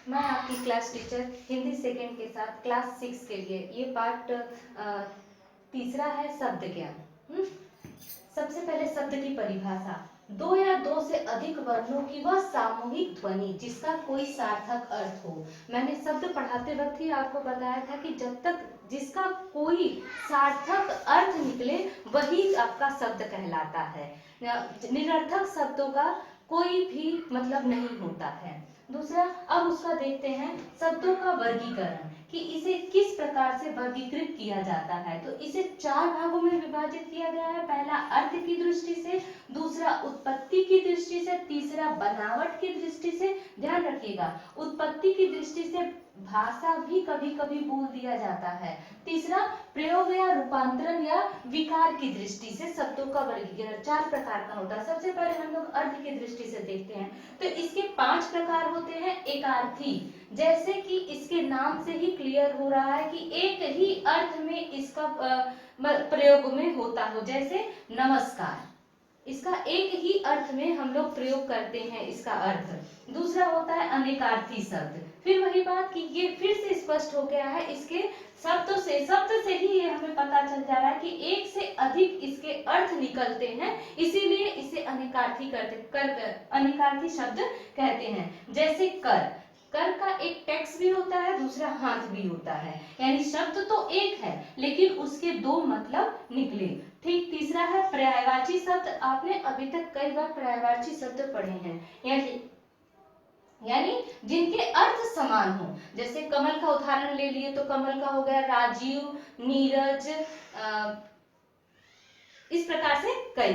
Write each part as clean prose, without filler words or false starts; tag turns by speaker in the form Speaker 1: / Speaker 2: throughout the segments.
Speaker 1: मैं आपकी class teacher Hindi second के साथ क्लास 6 के लिए ये पार्ट तीसरा है शब्द ज्ञान। सबसे पहले शब्द की परिभाषा। दो या दो से अधिक वर्णों की वह सामूहिक ध्वनि जिसका कोई सार्थक अर्थ हो। मैंने शब्द पढ़ाते वक्त ही आपको बताया था कि जब तक जिसका कोई सार्थक अर्थ निकले वही आपका शब्द कहलाता है। निरर्थक शब्दों का कोई भी मतलब नहीं होता है। दूसरा, अब उसका देखते हैं शब्दों का वर्गीकरण कि इसे किस प्रकार से वर्गीकृत किया जाता है। तो इसे 4 भागों में विभाजित किया गया है। पहला अर्थ की दृष्टि से, दूसरा उत्पत्ति की दृष्टि से, तीसरा बनावट की दृष्टि से। ध्यान रखिएगा, उत्पत्ति की दृष्टि से भाषा भी कभी कभी बोल दिया जाता है। तीसरा, प्रयोग या रूपांतरण या विकार की दृष्टि से शब्दों का वर्गीकरण 4 प्रकार का होता है। सबसे पहले हम लोग अर्थ की दृष्टि से देखते हैं तो इसके 5 प्रकार होते हैं। एकार्थी, जैसे कि इसके नाम से ही क्लियर हो रहा है कि एक ही अर्थ में इसका प्रयोग में होता हो, जैसे नमस्कार, इसका एक ही अर्थ में हम लोग प्रयोग करते हैं इसका अर्थ। दूसरा होता है अनेकार्थी शब्द। फिर वही बात कि ये फिर से स्पष्ट हो गया है इसके शब्द से ही ये हमें पता चल जा रहा है कि एक से अधिक इसके अर्थ निकलते हैं, इसीलिए इसे अनेकार्थी शब्द कहते हैं। जैसे कर, कर का एक टेक्स्ट भी होता है, दूसरा हाथ भी होता है, यानी शब्द तो एक है लेकिन उसके 2 मतलब निकले। ठीक। तीसरा है पर्यायवाची शब्द। आपने अभी तक कई बार पर्यायवाची शब्द पढ़े हैं, यानी जिनके अर्थ समान हो। जैसे कमल का उदाहरण ले लिए तो कमल का हो गया राजीव, नीरज, इस प्रकार से कई।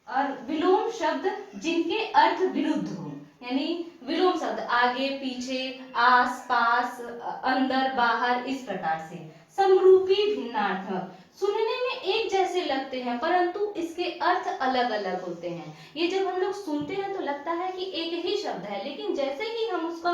Speaker 1: और विलोम शब्द जिनके अर्थ विरुद्ध हो, यानी विलोम शब्द आगे पीछे, आस पास, अंदर बाहर, इस प्रकार से। समरूपी भिन्नार्थक, सुनने में एक जैसे लगते हैं परंतु इसके अर्थ अलग अलग होते हैं। ये जब हम लोग सुनते हैं तो लगता है कि एक ही शब्द है, लेकिन जैसे ही हम उसका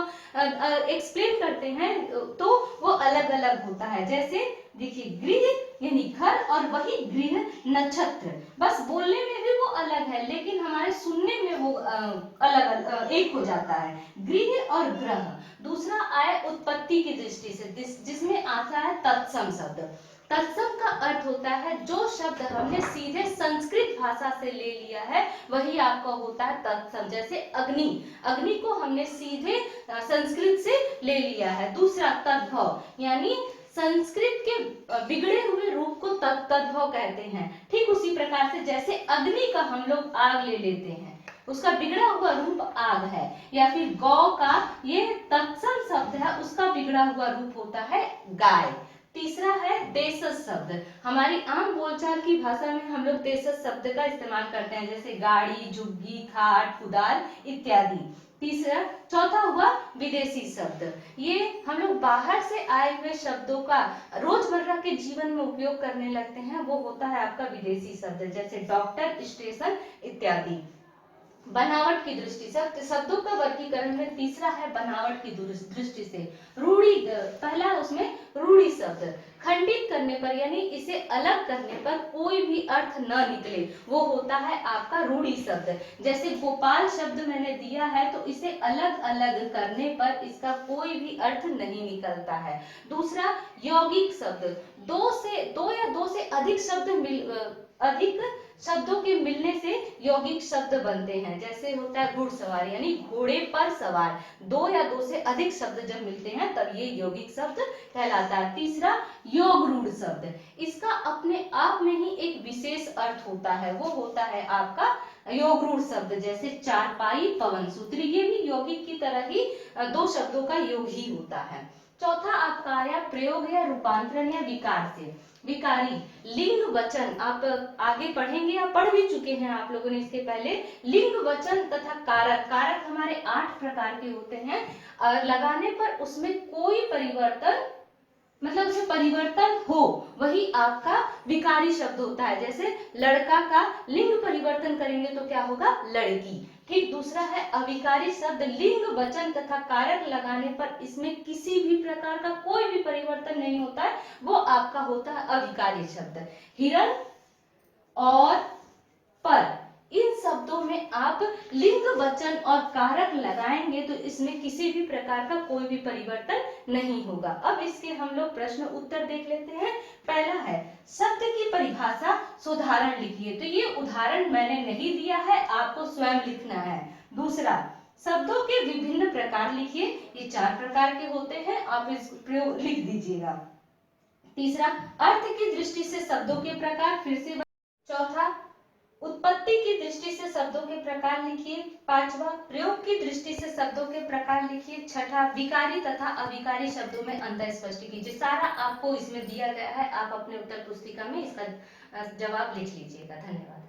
Speaker 1: एक्सप्लेन करते हैं तो वो अलग अलग होता है। जैसे देखिए गृह यानी घर, और वही गृह नक्षत्र, बस बोलने में भी वो अलग है लेकिन हमारे सुनने में वो अलग एक हो जाता है, गृह और ग्रह। दूसरा आया उत्पत्ति की दृष्टि से, जिसमें आता है तत्सम शब्द। तत्सम का अर्थ होता है जो शब्द हमने सीधे संस्कृत भाषा से ले लिया है वही आपका होता है तत्सम। जैसे अग्नि, अग्नि को हमने सीधे संस्कृत से ले लिया है। दूसरा तद्भव, यानी संस्कृत के बिगड़े हुए रूप को तद्भव कहते हैं। ठीक उसी प्रकार से जैसे अग्नि का हम लोग आग ले लेते हैं, उसका बिगड़ा हुआ रूप आग है। या फिर गौ का ये तत्सम शब्द है, उसका बिगड़ा हुआ रूप होता है गाय। तीसरा है देशज शब्द। हमारी आम बोलचाल की भाषा में हम लोग देशज शब्द का इस्तेमाल करते हैं, जैसे गाड़ी, झुग्गी, खाट, कुदाल इत्यादि। तीसरा, चौथा हुआ विदेशी शब्द। ये हम लोग बाहर से आए हुए शब्दों का रोजमर्रा के जीवन में उपयोग करने लगते हैं, वो होता है आपका विदेशी शब्द, जैसे डॉक्टर, स्टेशन इत्यादि। बनावट की दृष्टि से शब्दों का वर्गीकरण में तीसरा है बनावट की दृष्टि से। रूढ़ी, पहला उसमें रूढ़ी शब्द, खंडित करने पर यानी इसे अलग करने पर कोई भी अर्थ न निकले वो होता है आपका रूढ़ी शब्द। जैसे गोपाल शब्द मैंने दिया है तो इसे अलग अलग करने पर इसका कोई भी अर्थ नहीं निकलता है। दूसरा यौगिक शब्द, दो या दो से अधिक अधिक शब्दों के मिलने से यौगिक शब्द बनते हैं। जैसे होता है घुड़सवार, यानी घोड़े पर सवार। 2 या 2 से अधिक शब्द जब मिलते हैं तब ये यौगिक शब्द कहलाता है। तीसरा योग रूढ़ शब्द, इसका अपने आप में ही एक विशेष अर्थ होता है, वो होता है आपका योग रूढ़ शब्द। जैसे चारपाई, पवन सूत्री, ये भी यौगिक की तरह ही 2 शब्दों का योग ही होता है। चौथा आपका आया प्रयोग या रूपांतरण या विकार से। विकारी, लिंग वचन, आप आगे पढ़ेंगे या पढ़ भी चुके हैं आप लोगों ने इसके पहले। लिंग वचन तथा कारक, कारक हमारे 8 प्रकार के होते हैं, लगाने पर उसमें कोई परिवर्तन, मतलब उसे परिवर्तन हो, वही आपका विकारी शब्द होता है। जैसे लड़का का लिंग परिवर्तन करेंगे तो क्या होगा, लड़की। ठीक। दूसरा है अविकारी शब्द, लिंग वचन तथा कारक लगाने पर इसमें किसी भी प्रकार का कोई भी परिवर्तन नहीं होता है, वो आपका होता है अविकारी शब्द। हिरण और पर, इन शब्दों में आप लिंग, वचन और कारक लगाएंगे तो इसमें किसी भी प्रकार का कोई भी परिवर्तन नहीं होगा। अब इसके हम लोग प्रश्न उत्तर देख लेते हैं। पहला है शब्द की परिभाषा सुधारण लिखिए। तो ये उदाहरण मैंने नहीं दिया है, आपको स्वयं लिखना है। दूसरा, शब्दों के विभिन्न प्रकार लिखिए। ये 4 प्रकार के होते हैं, आप इस प्रयोग लिख दीजिएगा। तीसरा, अर्थ की दृष्टि से शब्दों के प्रकार, फिर से। चौथा, उत्पत्ति की दृष्टि से शब्दों के प्रकार लिखिए। पांचवा, प्रयोग की दृष्टि से शब्दों के प्रकार लिखिए। छठा, विकारी तथा अविकारी शब्दों में अंतर स्पष्ट कीजिए। सारा आपको इसमें दिया गया है, आप अपने उत्तर पुस्तिका में इसका जवाब लिख लीजिएगा। धन्यवाद।